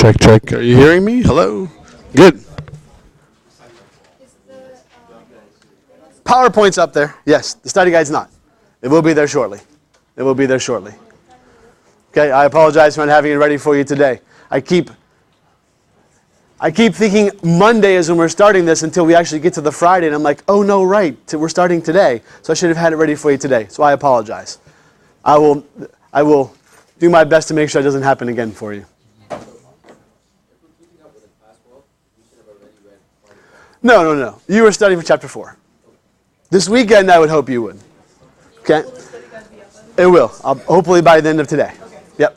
Check, check. Are you hearing me? Hello? Good. PowerPoint's up there. Yes, the study guide's not. It will be there shortly. It will be there shortly. Okay, I apologize for not having it ready for you today. I keep thinking Monday is when we're starting this until we actually get to the Friday, and I'm like, oh no, right, we're starting today. So I should have had it ready for you today. So I apologize. I will do my best to make sure it doesn't happen again for you. No. You were studying for chapter 4. This weekend, I would hope you would. Okay? It will. Hopefully by the end of today. Yep.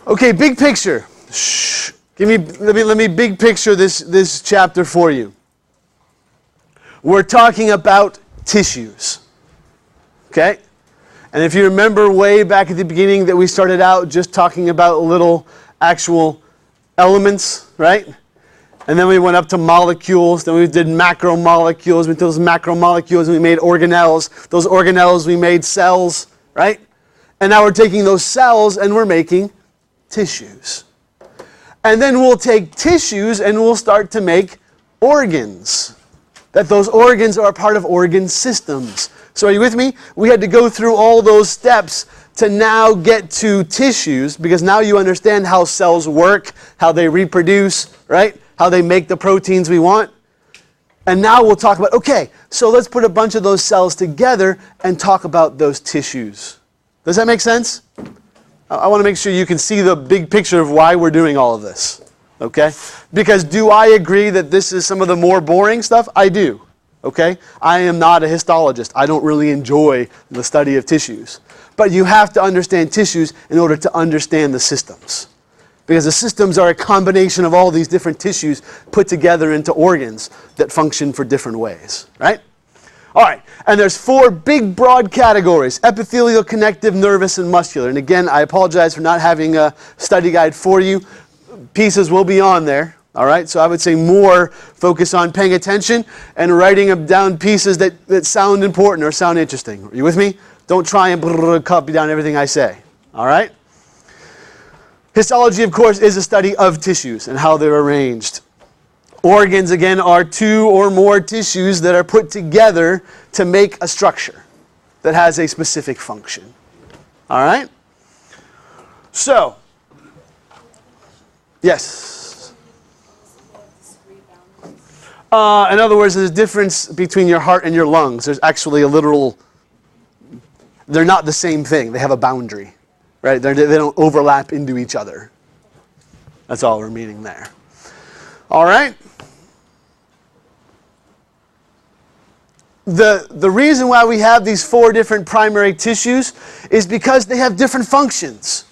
Okay, big picture. Shh. Let me big picture this chapter for you. We're talking about tissues. Okay? And if you remember way back at the beginning that we started out just talking about little actual elements, right? And then we went up to molecules, then we did macromolecules, we did those macromolecules, and we made organelles. Those organelles, we made cells, right? And now we're taking those cells and we're making tissues. And then we'll take tissues and we'll start to make organs. That those organs are a part of organ systems. So are you with me? We had to go through all those steps to now get to tissues, because now you understand how cells work, how they reproduce, right? How they make the proteins we want. And now we'll talk about, okay, so let's put a bunch of those cells together and talk about those tissues. Does that make sense? I want to make sure you can see the big picture of why we're doing all of this. Okay? Because do I agree that this is some of the more boring stuff? I do. Okay? I am not a histologist. I don't really enjoy the study of tissues. But you have to understand tissues in order to understand the systems. Because the systems are a combination of all these different tissues put together into organs that function for different ways, right? All right, and there's 4 big broad categories: epithelial, connective, nervous, and muscular. And again, I apologize for not having a study guide for you. Pieces will be on there, all right? So I would say more focus on paying attention and writing down pieces that sound important or sound interesting. Are you with me? Don't try and copy down everything I say, all right? Histology, of course, is a study of tissues and how they're arranged. Organs, again, are 2 or more tissues that are put together to make a structure that has a specific function. All right? So, yes? In other words, there's a difference between your heart and your lungs. There's actually a literal... They're not the same thing. They have a boundary. Right? They don't overlap into each other. That's all we're meaning there. All right? The reason why we have these 4 different primary tissues is because they have different functions.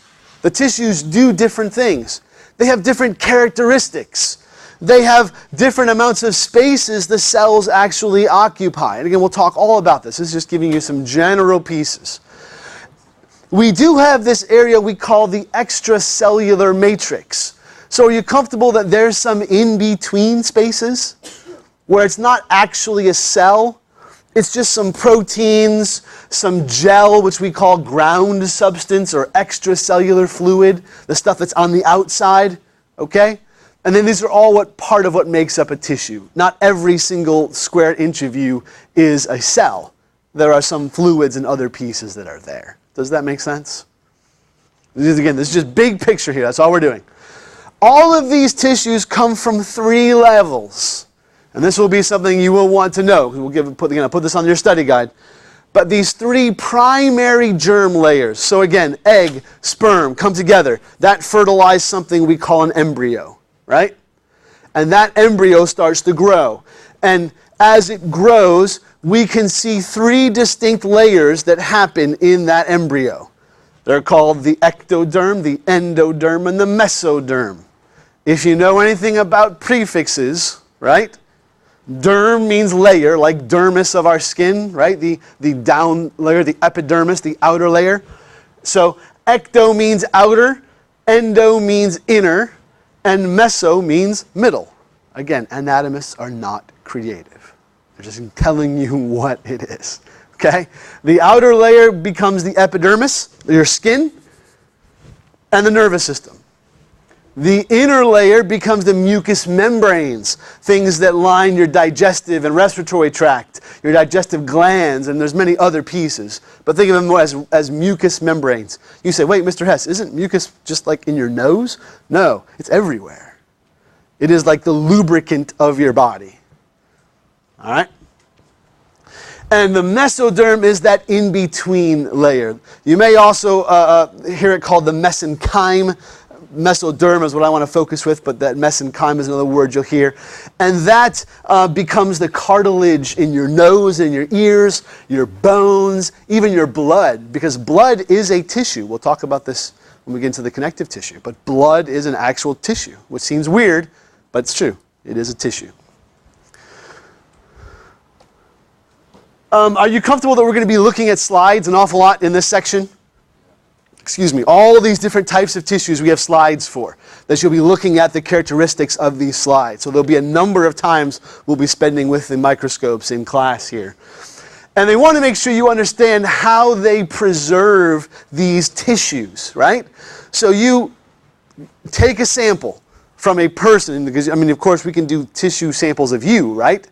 The tissues do different things. They have different characteristics. They have different amounts of spaces the cells actually occupy. And again, we'll talk all about this. This is just giving you some general pieces. We do have this area we call the extracellular matrix. So are you comfortable that there's some in-between spaces where it's not actually a cell? It's just some proteins, some gel, which we call ground substance or extracellular fluid, the stuff that's on the outside, okay? And then these are all part of what makes up a tissue. Not every single square inch of you is a cell. There are some fluids and other pieces that are there. Does that make sense? This is just big picture here. That's all we're doing. All of these tissues come from 3 levels. And this will be something you will want to know. I'll put this on your study guide. But these 3 primary germ layers. So again, egg, sperm come together. That fertilizes something we call an embryo, right? And that embryo starts to grow. And as it grows, we can see 3 distinct layers that happen in that embryo. They're called the ectoderm, the endoderm, and the mesoderm. If you know anything about prefixes, right? Derm means layer, like dermis of our skin, right? The down layer, the epidermis, the outer layer. So ecto means outer, endo means inner, and meso means middle. Again, anatomists are not creative. They're just telling you what it is. Okay? The outer layer becomes the epidermis, your skin, and the nervous system. The inner layer becomes the mucous membranes, things that line your digestive and respiratory tract, your digestive glands, and there's many other pieces. But think of them more as mucous membranes. You say, wait, Mr. Hess, isn't mucus just like in your nose? No, it's everywhere. It is like the lubricant of your body. All right? And the mesoderm is that in-between layer. You may also hear it called the mesenchyme. Mesoderm is what I want to focus with, but that mesenchyme is another word you'll hear. And that becomes the cartilage in your nose and your ears, your bones, even your blood, because blood is a tissue. We'll talk about this when we get into the connective tissue. But blood is an actual tissue, which seems weird, but it's true. It is a tissue. Are you comfortable that we're going to be looking at slides an awful lot in this section? Excuse me, all of these different types of tissues we have slides for, that you'll be looking at the characteristics of these slides. So there'll be a number of times we'll be spending with the microscopes in class here. And they want to make sure you understand how they preserve these tissues, right? So you take a sample from a person, because, I mean, of course, we can do tissue samples of you, right?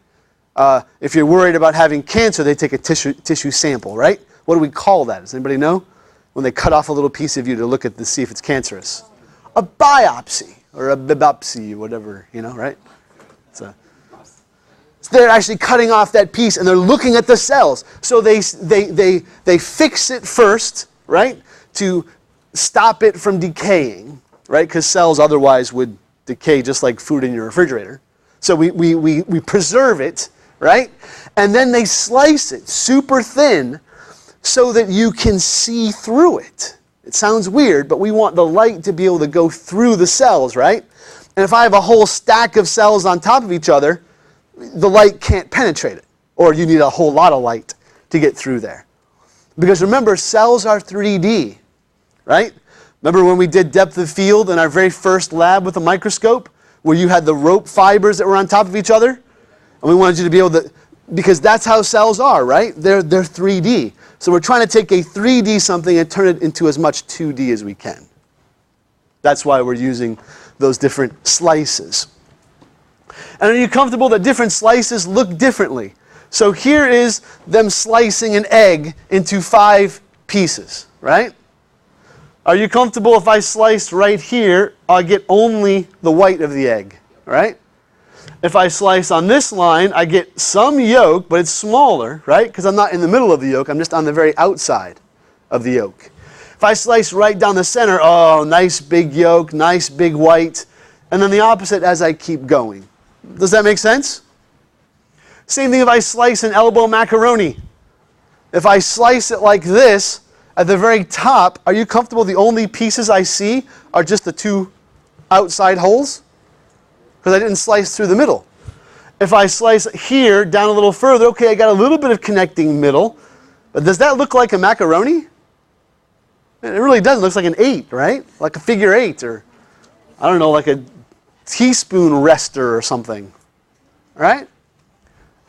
If you're worried about having cancer, they take a tissue sample, right? What do we call that? Does anybody know? When they cut off a little piece of you to look at to see if it's cancerous. A biopsy, or a biopsy, whatever, you know, right? So they're actually cutting off that piece and they're looking at the cells. So they fix it first, right, to stop it from decaying, right? Because cells otherwise would decay just like food in your refrigerator. So we preserve it, right? And then they slice it super thin so that you can see through it. It sounds weird, but we want the light to be able to go through the cells, right? And if I have a whole stack of cells on top of each other, the light can't penetrate it. Or you need a whole lot of light to get through there. Because remember, cells are 3D, right? Remember when we did depth of field in our very first lab with a microscope, where you had the rope fibers that were on top of each other? And we wanted you to be able to, because that's how cells are, right? They're 3D. So we're trying to take a 3D something and turn it into as much 2D as we can. That's why we're using those different slices. And are you comfortable that different slices look differently? So here is them slicing an egg into 5 pieces, right? Are you comfortable if I slice right here, I'll get only the white of the egg, right? If I slice on this line, I get some yolk, but it's smaller, right? Because I'm not in the middle of the yolk, I'm just on the very outside of the yolk. If I slice right down the center, oh, nice big yolk, nice big white. And then the opposite as I keep going. Does that make sense? Same thing if I slice an elbow macaroni. If I slice it like this, at the very top, are you comfortable the only pieces I see are just the 2 outside holes? Because I didn't slice through the middle. If I slice here down a little further, okay, I got a little bit of connecting middle. But does that look like a macaroni? It really doesn't. It looks like an 8, right? Like a figure 8, or I don't know, like a teaspoon rester or something. Right?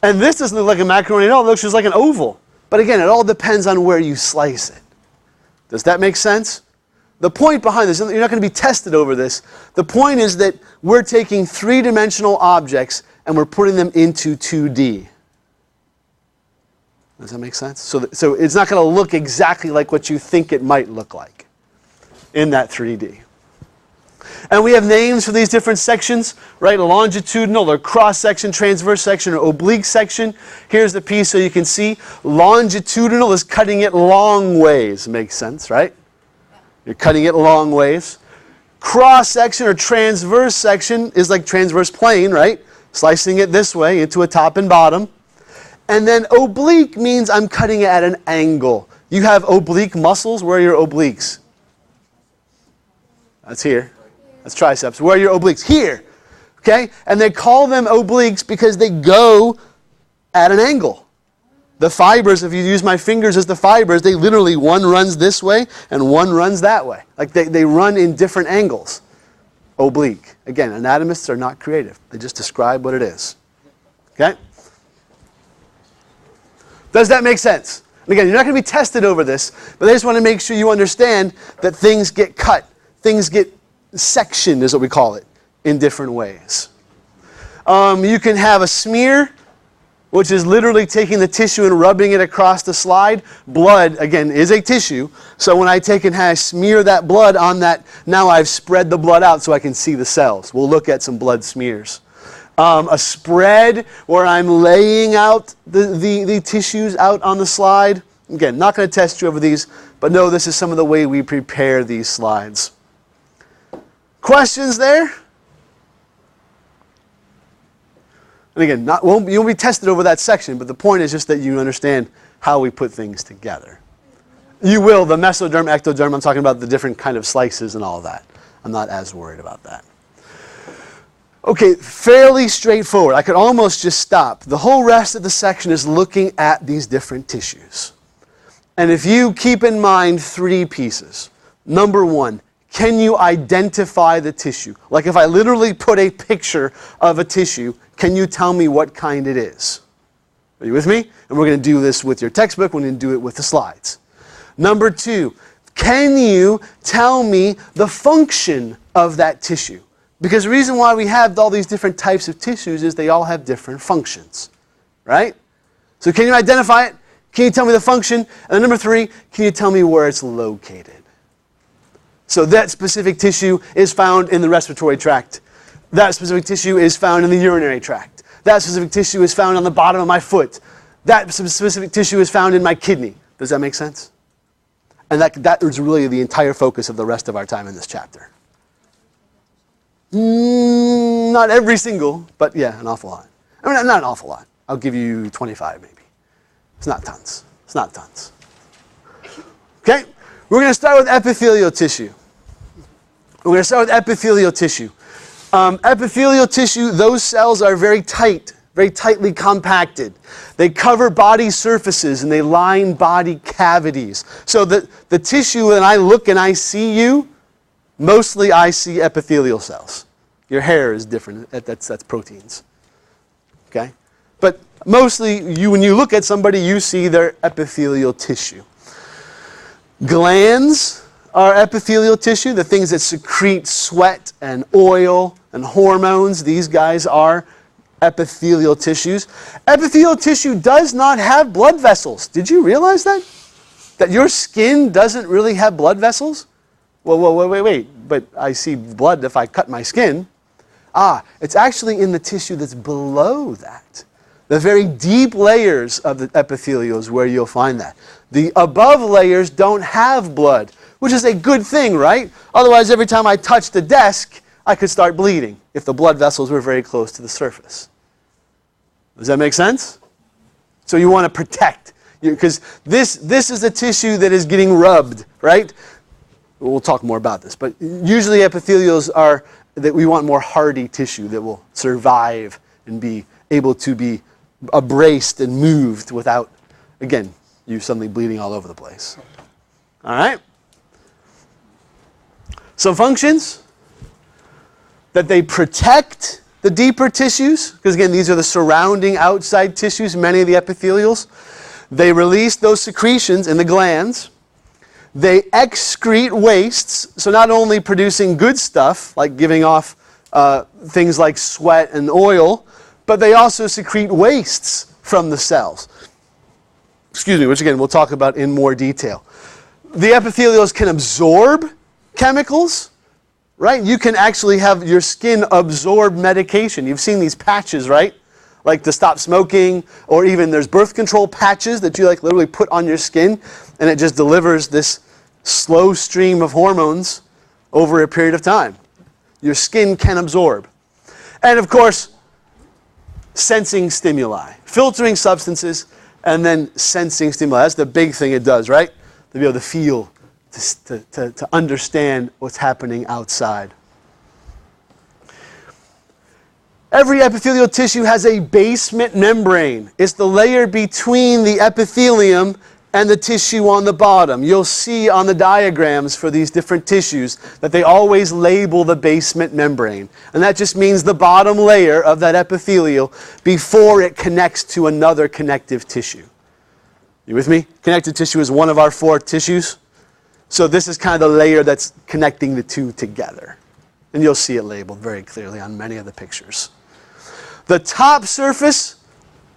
And this doesn't look like a macaroni at all. It looks just like an oval. But again, it all depends on where you slice it. Does that make sense? The point behind this, you're not going to be tested over this. The point is that we're taking 3-dimensional objects and we're putting them into 2D. Does that make sense? So it's not going to look exactly like what you think it might look like in that 3D. And we have names for these different sections, right? A longitudinal or cross section, transverse section, or oblique section. Here's the piece so you can see. Longitudinal is cutting it long ways. Makes sense, right? You're cutting it long ways. Cross section or transverse section is like transverse plane, right? Slicing it this way into a top and bottom. And then oblique means I'm cutting it at an angle. You have oblique muscles. Where are your obliques? That's here. That's triceps. Where are your obliques? Here. Okay? And they call them obliques because they go at an angle. The fibers, if you use my fingers as the fibers, they literally, one runs this way and one runs that way. Like they run in different angles. Oblique. Again, anatomists are not creative. They just describe what it is. Okay? Does that make sense? And again, you're not going to be tested over this, but I just want to make sure you understand that things get cut. Things get section is what we call it in different ways. You can have a smear, which is literally taking the tissue and rubbing it across the slide. Blood, again, is a tissue. So when I take and smear that blood on that, now I've spread the blood out so I can see the cells. We'll look at some blood smears. A spread where I'm laying out the tissues out on the slide. Again, not going to test you over these, but no, this is some of the way we prepare these slides. Questions there? And again, you won't be tested over that section, but the point is just that you understand how we put things together. You will, the mesoderm, ectoderm, I'm talking about the different kind of slices and all of that. I'm not as worried about that. Okay, fairly straightforward. I could almost just stop. The whole rest of the section is looking at these different tissues. And if you keep in mind 3 pieces. Number 1, can you identify the tissue? Like if I literally put a picture of a tissue, can you tell me what kind it is? Are you with me? And we're going to do this with your textbook. We're going to do it with the slides. Number 2, can you tell me the function of that tissue? Because the reason why we have all these different types of tissues is they all have different functions, right? So can you identify it? Can you tell me the function? And then number 3, can you tell me where it's located? So that specific tissue is found in the respiratory tract. That specific tissue is found in the urinary tract. That specific tissue is found on the bottom of my foot. That specific tissue is found in my kidney. Does that make sense? And that is really the entire focus of the rest of our time in this chapter. Not every single, but yeah, an awful lot. I mean, not an awful lot. I'll give you 25 maybe. It's not tons. It's not tons. Okay? We're going to start with epithelial tissue. We're going to start with epithelial tissue. Epithelial tissue, those cells are very tight, very tightly compacted. They cover body surfaces and they line body cavities. So the tissue, when I look and I see you, mostly I see epithelial cells. Your hair is different. That's proteins. Okay? But mostly, when you look at somebody, you see their epithelial tissue. Glands are epithelial tissue, the things that secrete sweat and oil and hormones. These guys are epithelial tissues. Epithelial tissue does not have blood vessels. Did you realize that? That your skin doesn't really have blood vessels? Well, wait. But I see blood if I cut my skin. It's actually in the tissue that's below that. The very deep layers of the epithelial is where you'll find that. The above layers don't have blood, which is a good thing, right? Otherwise, every time I touch the desk, I could start bleeding if the blood vessels were very close to the surface. Does that make sense? So you want to protect, because this is the tissue that is getting rubbed, right? We'll talk more about this, but usually epithelials are that we want more hardy tissue that will survive and be able to be abrased and moved without, again, you suddenly bleeding all over the place. All right? Some functions that they protect the deeper tissues, because again, these are the surrounding outside tissues, many of the epithelials. They release those secretions in the glands. They excrete wastes, so not only producing good stuff, like giving off things like sweat and oil, but they also secrete wastes from the cells. Excuse me, which again, we'll talk about in more detail. The epithelials can absorb chemicals, right? You can actually have your skin absorb medication. You've seen these patches, right? Like to stop smoking, or even there's birth control patches that you like literally put on your skin, and it just delivers this slow stream of hormones over a period of time. Your skin can absorb. And of course, sensing stimuli, filtering substances, and then sensing stimuli. That's the big thing it does, right? To be able to feel, to understand what's happening outside. Every epithelial tissue has a basement membrane. It's the layer between the epithelium and the tissue on the bottom. You'll see on the diagrams for these different tissues that they always label the basement membrane. And that just means the bottom layer of that epithelial before it connects to another connective tissue. You with me? Connective tissue is one of our 4 tissues. So this is kind of the layer that's connecting the two together. And you'll see it labeled very clearly on many of the pictures. The top surface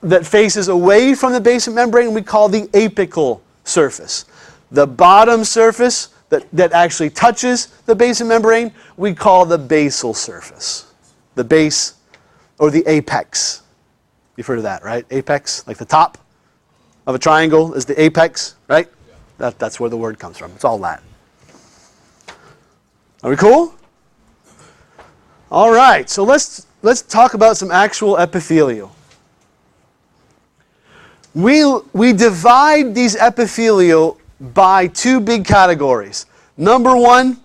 that faces away from the basement membrane we call the apical surface. The bottom surface that actually touches the basement membrane we call the basal surface. The base or the apex. You've heard of that, right? Apex, like the top of a triangle is the apex, right? That's where the word comes from. It's all Latin. Are we cool? All right, so let's talk about some actual epithelial. We divide these epithelial by two big categories. Number one,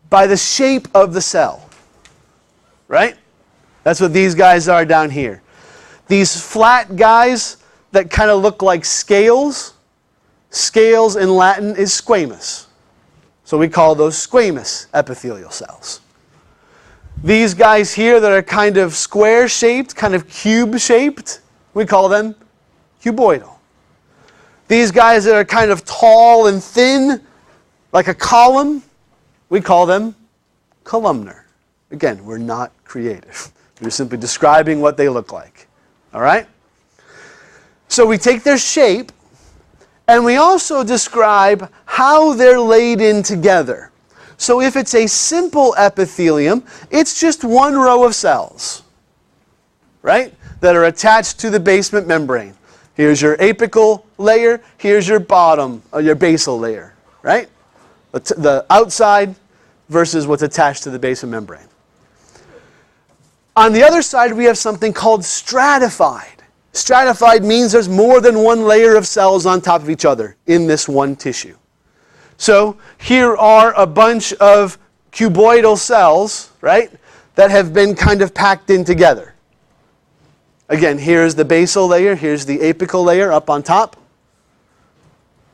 by the shape of the cell. Right? That's what these guys are down here. These flat guys that kind of look like scales. Scales in Latin is squamous. So we call those squamous epithelial cells. These guys here that are kind of square-shaped, kind of cube-shaped, we call them cuboidal. These guys that are kind of tall and thin, like a column, we call them columnar. Again, we're not creative. We're simply describing what they look like. All right? So we take their shape, and we also describe how they're laid in together. So if it's a simple epithelium, it's just one row of cells, right, that are attached to the basement membrane. Here's your apical layer, here's your bottom, or your basal layer, right? The outside versus what's attached to the basement membrane. On the other side, we have something called stratified. Stratified means there's more than one layer of cells on top of each other in this one tissue. So here are a bunch of cuboidal cells, right, that have been kind of packed in together. Again, here's the basal layer, here's the apical layer up on top.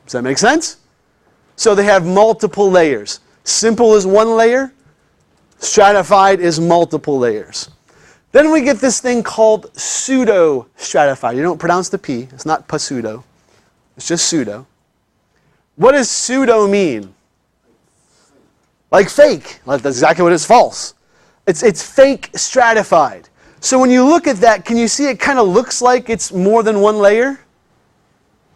Does that make sense? So they have multiple layers. Simple is one layer, stratified is multiple layers. Then we get this thing called pseudo-stratified. You don't pronounce the P. It's not pseudo. It's just pseudo. What does pseudo mean? Like fake. Like that's exactly what it's false. It's fake stratified. So when you look at that, can you see it kind of looks like it's more than one layer?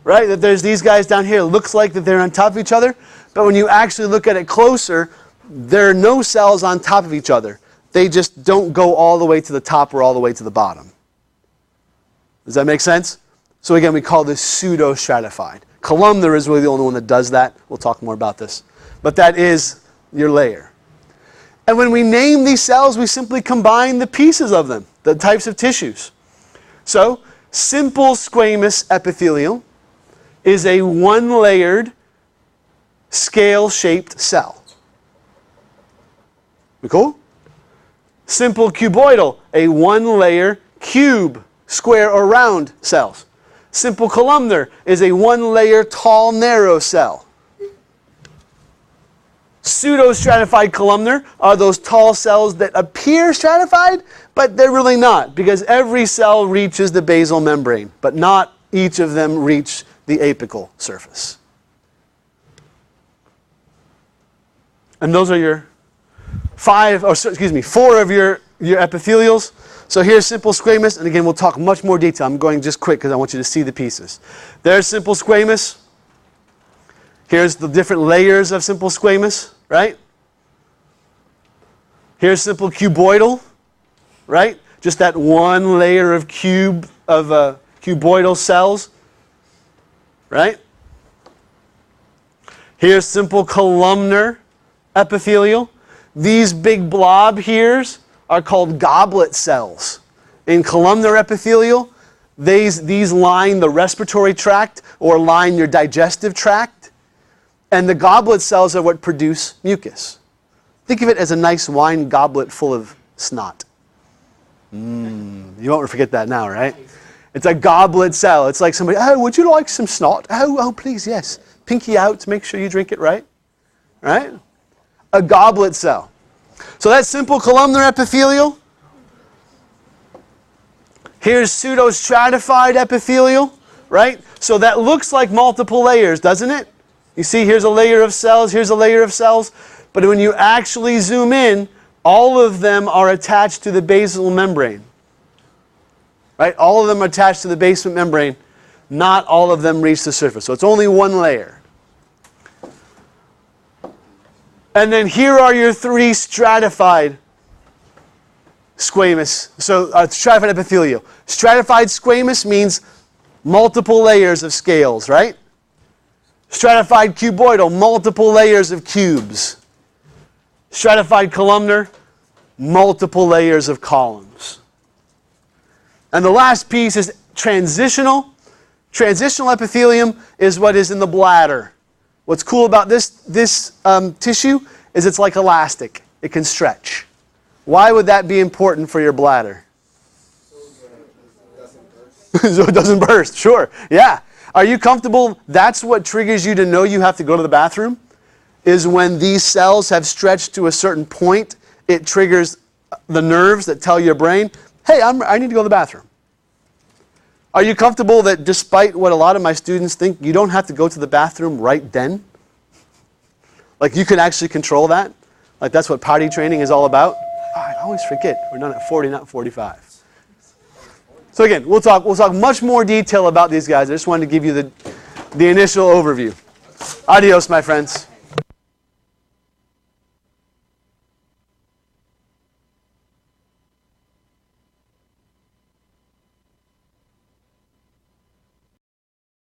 Right? That there's these guys down here. It looks like that they're on top of each other. But when you actually look at it closer, there are no cells on top of each other. They just don't go all the way to the top or all the way to the bottom. Does that make sense? So again, we call this pseudo-stratified. Columnar is really the only one that does that. We'll talk more about this. But that is your layer. And when we name these cells, we simply combine the pieces of them, the types of tissues. So, simple squamous epithelial is a one-layered, scale-shaped cell. We cool? Simple cuboidal, a one-layer cube, square or round cells. Simple columnar is a one-layer tall, narrow cell. Pseudo-stratified columnar are those tall cells that appear stratified, but they're really not, because every cell reaches the basal membrane, but not each of them reach the apical surface. And those are your four of your epithelials. So here's simple squamous, and again, we'll talk much more detail. I'm going just quick because I want you to see the pieces. There's simple squamous. Here's the different layers of simple squamous, right? Here's simple cuboidal, right? Just that one layer of cuboidal cells, right? Here's simple columnar epithelial. These big blob heres are called goblet cells. In columnar epithelial, these line the respiratory tract or line your digestive tract. And the goblet cells are what produce mucus. Think of it as a nice wine goblet full of snot. You won't forget that now, right? It's a goblet cell. It's like somebody, oh, would you like some snot? Oh, please, yes. Pinky out to make sure you drink it right. Right? A goblet cell. So that's simple columnar epithelial. Here's pseudo-stratified epithelial, right? So that looks like multiple layers, doesn't it? You see, here's a layer of cells, here's a layer of cells. But when you actually zoom in, all of them are attached to the basal membrane. Right? All of them are attached to the basement membrane. Not all of them reach the surface. So it's only one layer. And then here are your three stratified squamous. So stratified epithelial. Stratified squamous means multiple layers of scales, right? Stratified cuboidal, multiple layers of cubes. Stratified columnar, multiple layers of columns. And the last piece is transitional. Transitional epithelium is what is in the bladder. What's cool about this tissue is it's like elastic. It can stretch. Why would that be important for your bladder? So it doesn't burst. Sure. Yeah. Are you comfortable? That's what triggers you to know you have to go to the bathroom, is when these cells have stretched to a certain point, it triggers the nerves that tell your brain, hey, I need to go to the bathroom. Are you comfortable that despite what a lot of my students think, you don't have to go to the bathroom right then? Like you can actually control that? Like that's what potty training is all about? Oh, I always forget. We're done at 40, not 45. So again, we'll talk much more detail about these guys. I just wanted to give you the initial overview. Adios, my friends.